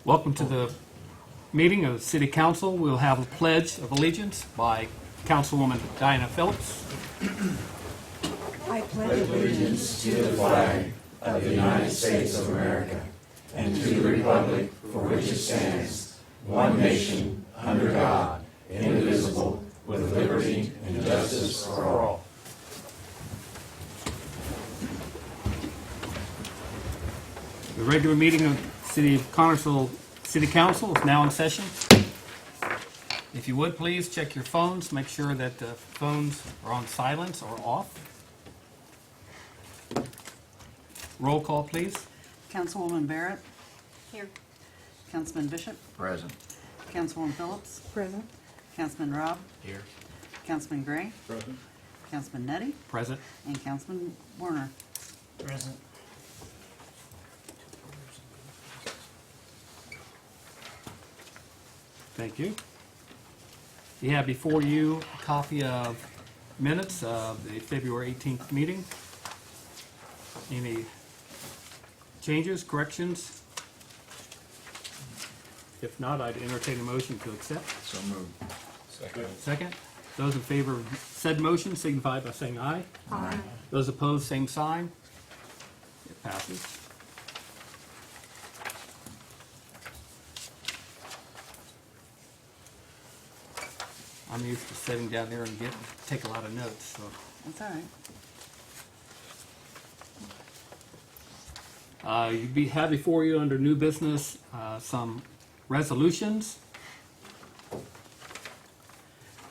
Welcome to the meeting of the City Council. We'll have a pledge of allegiance by Councilwoman Diana Phillips. I pledge allegiance to the flag of the United States of America and to the republic for which it stands, one nation, under God, indivisible, with liberty and justice for all. The regular meeting of City of Connersville City Council is now in session. If you would, please check your phones. Make sure that the phones are on silence or off. Roll call, please. Councilwoman Barrett. Here. Councilman Bishop. Present. Councilwoman Phillips. Present. Councilman Robb. Here. Councilman Gray. Present. Councilman Nettie. Present. And Councilman Warner. Present. Thank you. You have before you a copy of minutes of the February 18th meeting. Any changes, corrections? If not, I'd entertain a motion to accept. So moved. Second. Second. Those in favor of said motion signify by saying aye. Aye. Those opposed, same sign. It passes. I'm used to sitting down there and take a lot of notes, so. That's all right. You have before you under new business some resolutions.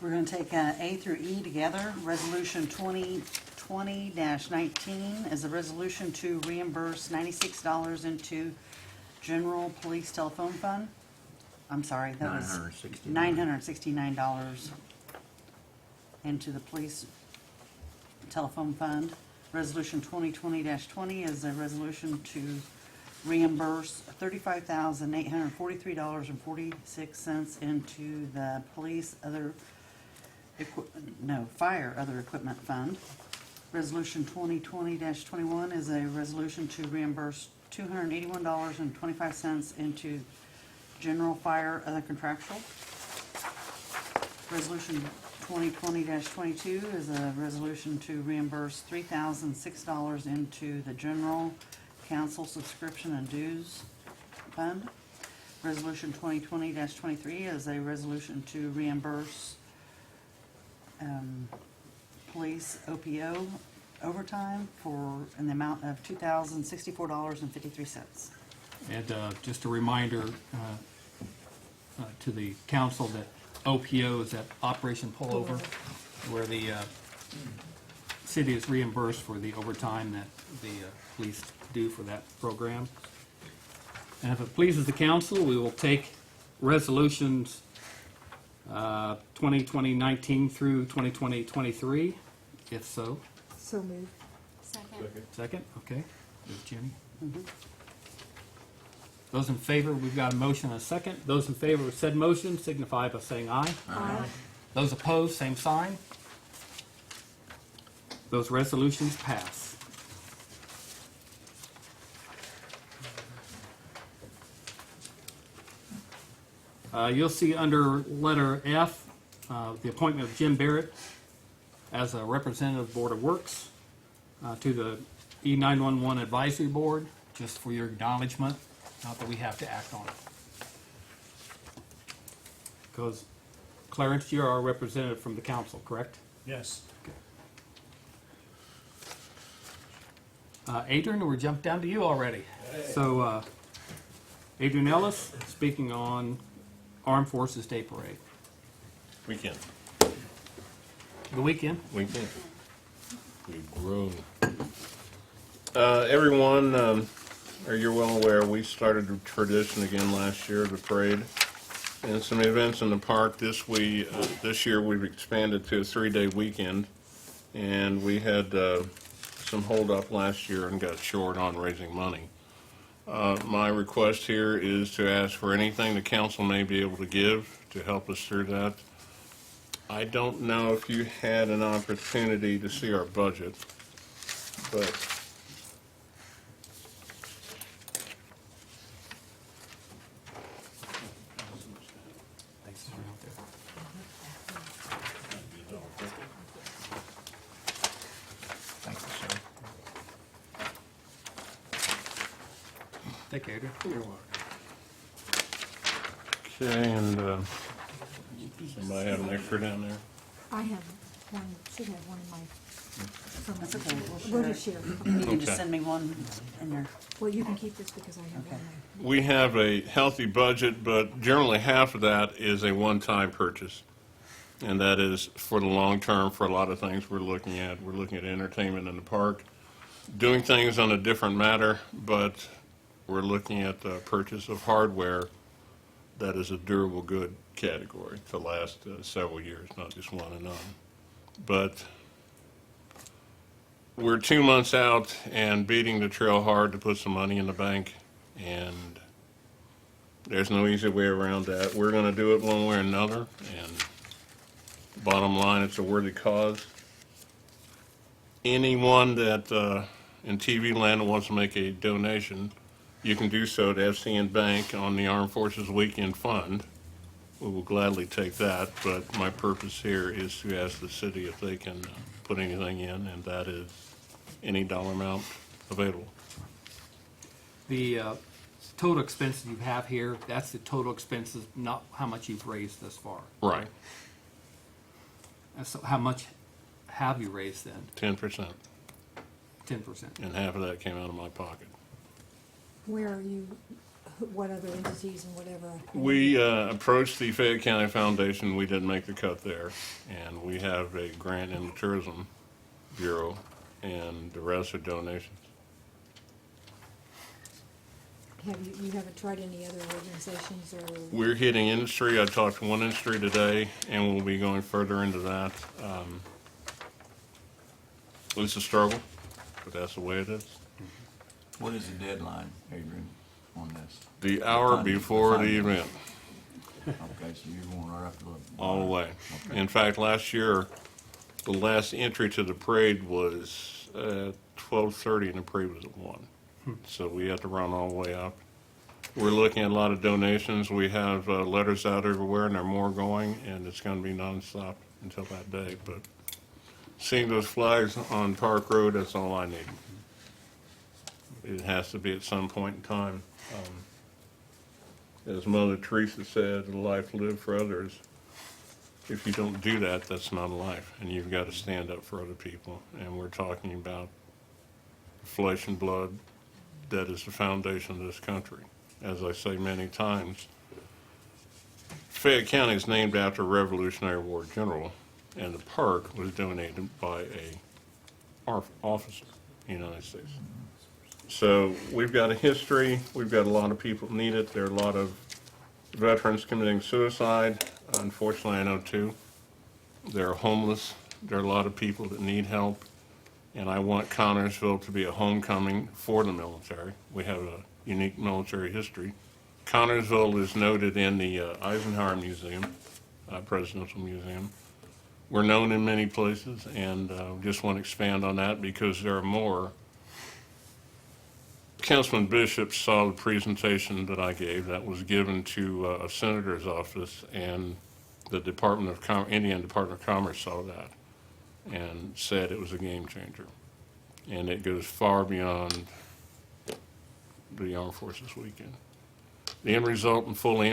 We're going to take A through E together. Resolution 2020-19 is a resolution to reimburse $96 into General Police Telephone Fund. I'm sorry, that was $969 into the Police Telephone Fund. Resolution 2020-20 is a resolution to reimburse $35,843.46 into the Fire Other Equipment Fund. Resolution 2020-21 is a resolution to reimburse $281.25 into General Fire Other Contractual. Resolution 2020-22 is a resolution to reimburse $3,006 into the General Council Subscription and Dues Fund. Resolution 2020-23 is a resolution to reimburse police OPO overtime in the amount of $2,064.53. And just a reminder to the council that OPO is that Operation Pullover, where the city is reimbursed for the overtime that the police do for that program. And if it pleases the council, we will take resolutions 2020-19 through 2020-23, if so. So moved. Second, okay. Ms. Jenny. Those in favor, we've got a motion and a second. Those in favor of said motion signify by saying aye. Aye. Those opposed, same sign. Those resolutions pass. You'll see under letter F, the appointment of Jim Barrett as a representative Board of Works to the E911 Advisory Board, just for your acknowledgement, not that we have to act on it. Because Clarence, you're our representative from the council, correct? Yes. Adrian, we're jumped down to you already. So, Adrian Ellis, speaking on Armed Forces Day Parade. Weekend. The weekend. Weekend. We've grown. Everyone, you're well aware, we started a tradition again last year, the parade, and some events in the park. This year we've expanded to a 3-day weekend, and we had some hold up last year and got short on raising money. My request here is to ask for anything the council may be able to give to help us through that. I don't know if you had an opportunity to see our budget, but Take care, Adrian. You're welcome. Okay, and somebody have an extra down there? I have one, should have one in my, That's from, okay, we'll we'll just share. You need to Okay. send me one in your, Well, you can keep this because I have one. We have a healthy budget, but generally half of that is a one-time purchase. And that is for the long term for a lot of things we're looking at. We're looking at entertainment in the park, doing things on a different matter, but we're looking at the purchase of hardware that is a durable good category to last several years, not just one and done. But we're 2 months out and beating the trail hard to put some money in the bank, and there's no easy way around that. We're going to do it one way or another, and bottom line, it's a worthy cause. Anyone that in TV land wants to make a donation, you can do so to FCN Bank on the Armed Forces Weekend Fund. We will gladly take that, but my purpose here is to ask the city if they can put anything in, and that is any dollar amount available. The total expenses you have here, that's the total expenses, not how much you've raised thus far. Right, And so how much have you raised then? 10%, 10%. and half of that came out of my pocket. Where are you, what other entities and whatever? We approached the Fayette County Foundation. We didn't make the cut there. And we have a grant in the Tourism Bureau, and the rest are donations. You haven't tried any other organizations or? We're hitting industry. I talked to one industry today, and we'll be going further into that. It's a struggle, but that's the way it is. What is the deadline, Adrian, on this? The hour Funding. before the Funding. event, Okay, so you're going right up to the. all the way. Okay. In fact, last year, the last entry to the parade was 12:30, and the parade was at 1. So we had to run all the way up. We're looking at a lot of donations. We have letters out everywhere, and there are more going, and it's going to be nonstop until that day. But seeing those flags on Park Road, that's all I need. It has to be at some point in time. As Mother Teresa said, a life lived for others. If you don't do that, that's not a life, and you've got to stand up for other people. And we're talking about flesh and blood that is the foundation of this country. As I say many times, Fayette County is named after a Revolutionary War general, and the park was donated by a officer in the United States. So we've got a history, we've got a lot of people that need it, there are a lot of veterans committing suicide, unfortunately I know too. There are homeless, there are a lot of people that need help, and I want Connersville to be a homecoming for the military. We have a unique military history. Connersville is noted in the Eisenhower Museum, Presidential Museum. We're known in many places, and just want to expand on that because there are more. Councilman Bishop saw the presentation that I gave that was given to a senator's office, and the Indiana Department of Commerce saw that and said it was a game changer. And it goes far beyond the Armed Forces Weekend. The end result and fully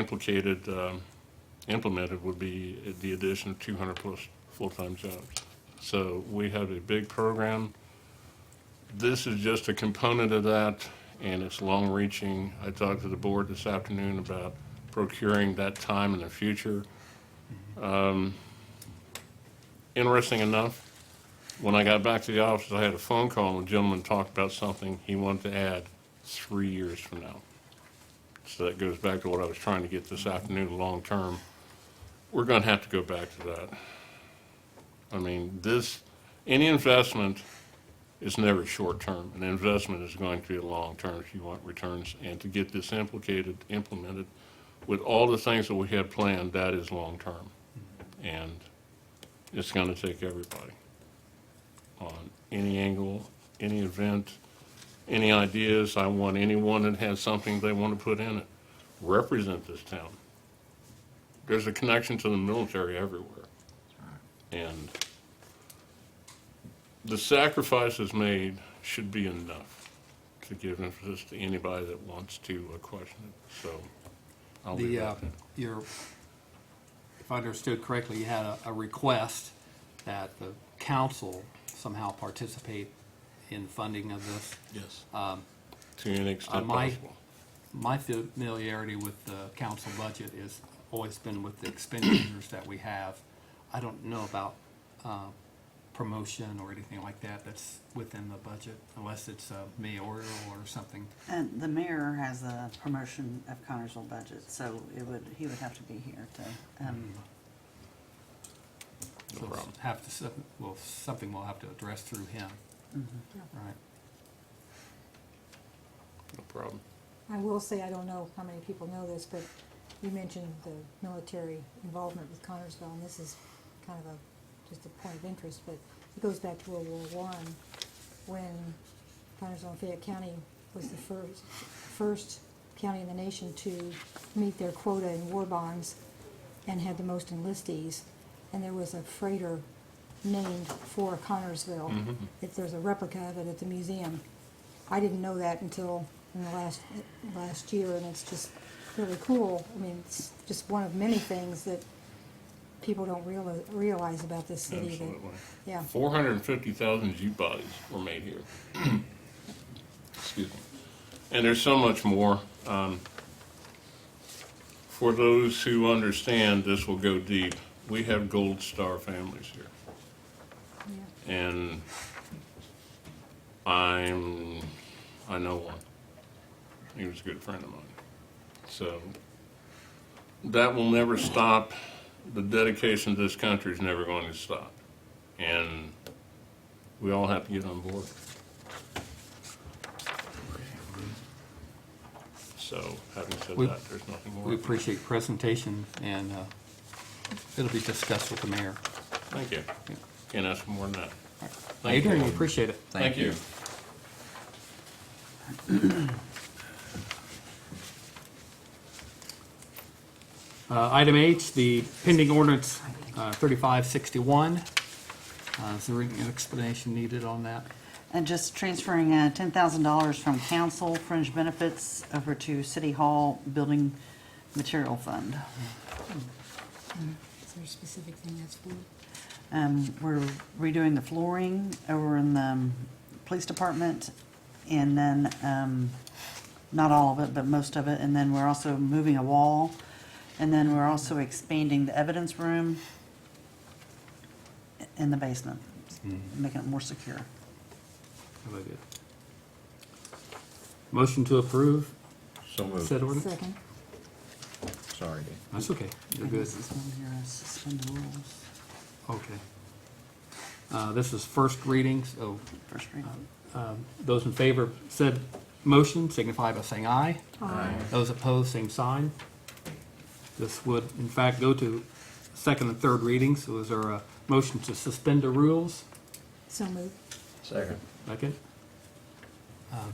implemented would be the addition of 200 plus full-time jobs. So we have a big program. This is just a component of that, and it's long-reaching. I talked to the board this afternoon about procuring that time in the future. Interesting enough, when I got back to the office, I had a phone call, and a gentleman talked about something he wanted to add 3 years from now. So that goes back to what I was trying to get this afternoon, long-term. We're going to have to go back to that. I mean, any investment is never short-term. An investment is going to be a long-term if you want returns. And to get this implemented with all the things that we have planned, that is long-term. And it's going to take everybody on any angle, any event, any ideas. I want anyone that has something they want to put in it, represent this town. There's a connection to the military everywhere. And the sacrifices made should be enough. to give emphasis to anybody that wants to question it, so I'll leave The, that there. your, if I understood correctly, you had a request that the council somehow participate in funding of this. Yes. To any extent my- possible. My familiarity with the council budget is always been with the expenditures that we have. I don't know about promotion or anything like that that's within the budget, unless it's mayoral or something. And the mayor has a promotion of Connersville budget, so he would have to be here to, No So problem. something we'll have to address through him, right? No problem. I will say, I don't know how many people know this, but you mentioned the military involvement with Connersville, and this is kind of just a point of interest, but it goes back to World War I, when Connersville and Fayette County was the first county in the nation to meet their quota in war bonds and had the most enlistees, and there was a freighter named for Connersville. There's a replica of it at the museum. I didn't know that until in the last year, and it's just really cool. I mean, it's just one of many things that people don't realize about this city. Absolutely. Yeah. 450,000 Jeep bodies were made here. Excuse me. And there's so much more. For those who understand, this will go deep. We have Gold Star families here. Yeah. And I know one. He was a good friend of mine. So that will never stop. The dedication to this country is never going to stop. And we all have to get on board. So having said We- that, there's nothing more. We appreciate the presentation, and it'll be discussed with the mayor. Thank you. Can't ask for more than that. Thank you. We appreciate it. Thank you. Item H, the pending ordinance 3561. Is there any explanation needed on that? and just transferring $10,000 from council fringe benefits over to City Hall Building Material Fund. Is there a specific thing that's for? We're redoing the flooring over in the police department, and then, not all of it, but most of it, and then we're also moving a wall, and then we're also expanding the evidence room in the basement, making it more secure. Very good. Motion to approve So moved. said ordinance? Second. Sorry, Dave. That's okay, you're And good. this is one here, suspend the rules, Okay. This is first reading, so first reading. those in favor of said motion signify by saying aye. Aye. Those opposed, same sign. This would, in fact, go to second and third readings. So is there a motion to suspend the rules? So moved. Second. Second.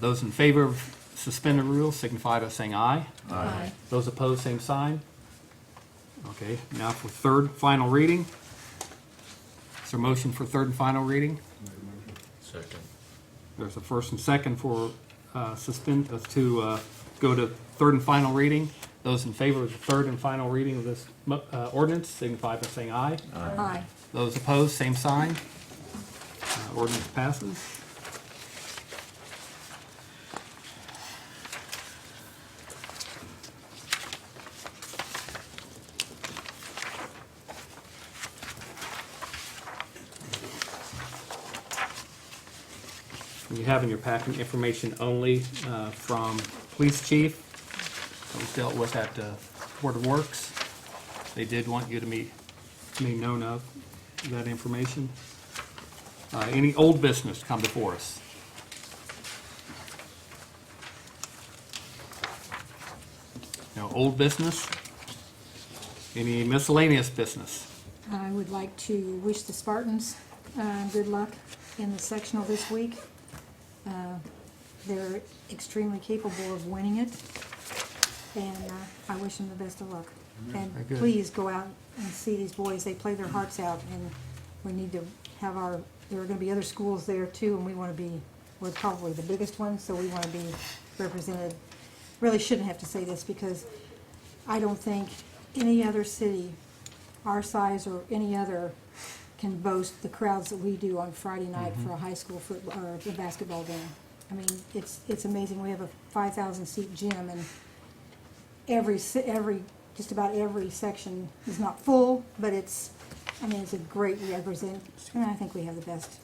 Those in favor of suspending the rules signify by saying aye. Aye. Those opposed, same sign. Okay, now for third, final reading. Is there a motion for third and final reading? Second. There's a first and second for to go to third and final reading. Those in favor of the third and final reading of this ordinance signify by saying aye. Aye. Those opposed, same sign. Ordinance passes. You have in your packet information only from police chief that was dealt with at Board of Works. They did want you to be known of that information. Any old business come before us? No old business? Any miscellaneous business? I would like to wish the Spartans good luck in the sectional this week. They're extremely capable of winning it, and I wish them the best of luck. Very And good. please go out and see these boys. They play their hearts out, and we need to have there are going to be other schools there too, and we want to be we're probably the biggest one, so we want to be represented. Really shouldn't have to say this because I don't think any other city our size or any other can boast the crowds that we do on Friday night for a high school football or a basketball game. I mean, it's amazing. We have a 5,000 seat gym, and just about every section is not full, but it's a great represent, and I think we have the best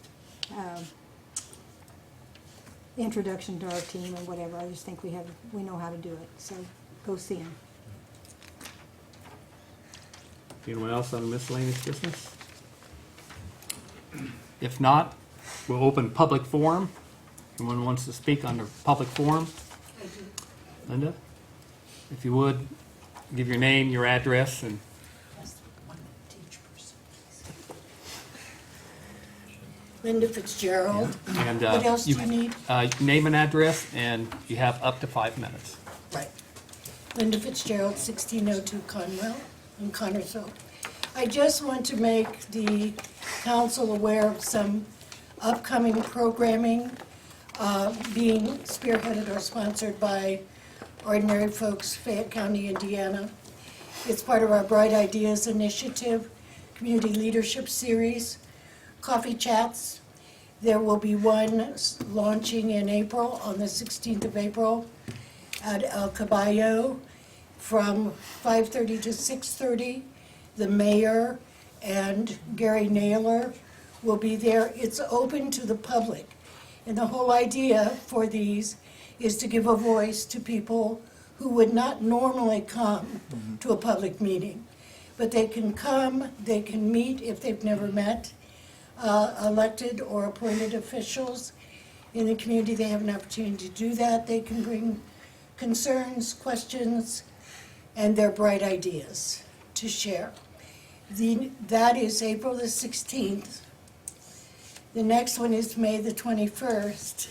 introduction to our team and whatever. I just think we know how to do it. So go see them. Anyone else on miscellaneous business? If not, we'll open public forum. Anyone wants to speak under public forum? Linda, if you would, give your name, your address, and Linda Fitzgerald. and What else do you need? Name and address, and you have up to 5 minutes. Right. Linda Fitzgerald, 1602 Conwell in Connersville. I just want to make the council aware of some upcoming programming being spearheaded or sponsored by Ordinary Folks, Fayette County, Indiana. It's part of our Bright Ideas Initiative, Community Leadership Series, Coffee Chats. There will be one launching in April, on the 16th of April, at El Caballo from 5:30 to 6:30. The mayor and Gary Naylor will be there. It's open to the public. And the whole idea for these is to give a voice to people who would not normally come to a public meeting. But they can come, they can meet if they've never met elected or appointed officials in the community. They have an opportunity to do that. They can bring concerns, questions, and their bright ideas to share. That is April the 16th. The next one is May the 21st.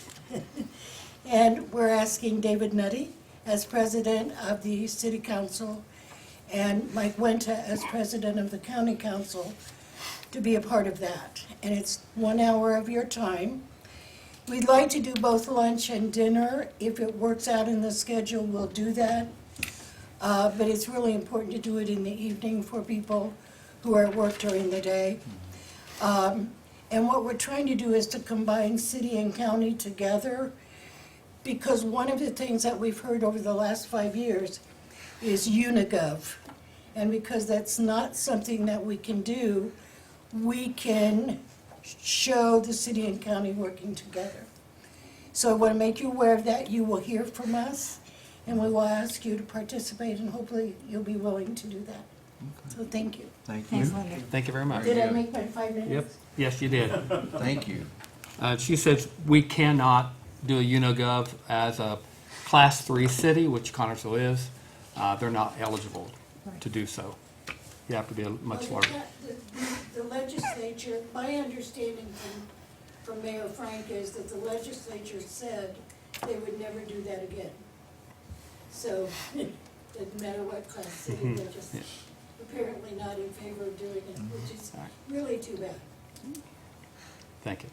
And we're asking David Nutty as president of the city council and Mike Wenta as president of the county council to be a part of that. And it's 1 hour of your time. We'd like to do both lunch and dinner. If it works out in the schedule, we'll do that. But it's really important to do it in the evening for people who are at work during the day. And what we're trying to do is to combine city and county together, because one of the things that we've heard over the last 5 years is Unigov. And because that's not something that we can do, we can show the city and county working together. So I want to make you aware of that. You will hear from us, and we will ask you to participate, and hopefully you'll be willing to do that. So thank you. Thank Thanks, you. Linda. Thank you very much. Did I make my 5 minutes? Yep, yes, you did. Thank you. She says we cannot do a Unigov as a Class 3 city, which Connersville is. They're not eligible to do so. You have to be much Well, larger. The legislature, my understanding from Mayor Frank is that the legislature said they would never do that again. So, doesn't matter what class city, they're just apparently not in favor of doing it, which is really too bad. Thank you.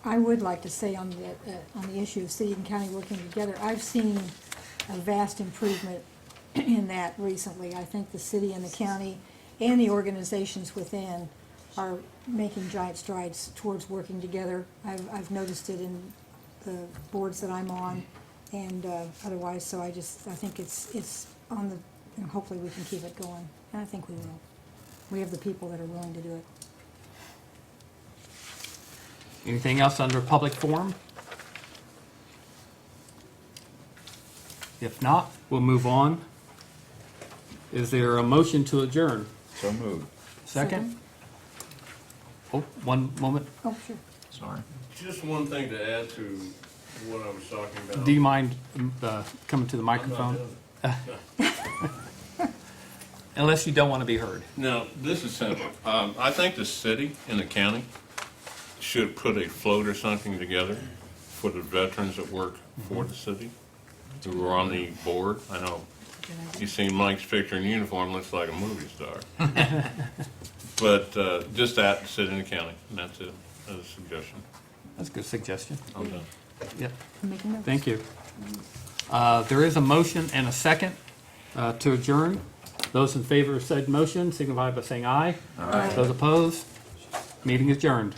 I would like to say on the issue of city and county working together, I've seen a vast improvement in that recently. I think the city and the county and the organizations within are making giant strides towards working together. I've noticed it in the boards that I'm on and otherwise, so I think it's on the, and hopefully we can keep it going, and I think we will. We have the people that are willing to do it. Anything else under public forum? If not, we'll move on. Is there a motion to adjourn? So moved. Second? Oh, one moment. Oh, sure. Sorry. Just one thing to add to what I was talking about. Do you mind coming to the microphone? Unless you don't want to be heard. No, this is simple. I think the city and the county should put a float or something together for the veterans that work for the city, who are on the board. I know you see Mike's picture in uniform, looks like a movie star. But just that, city and the county, and that's it, as a suggestion. That's a good suggestion. I'm done. Yep, I'm making notes. thank you. There is a motion and a second to adjourn. Those in favor of said motion signify by saying aye. Aye. Those opposed, meeting adjourned.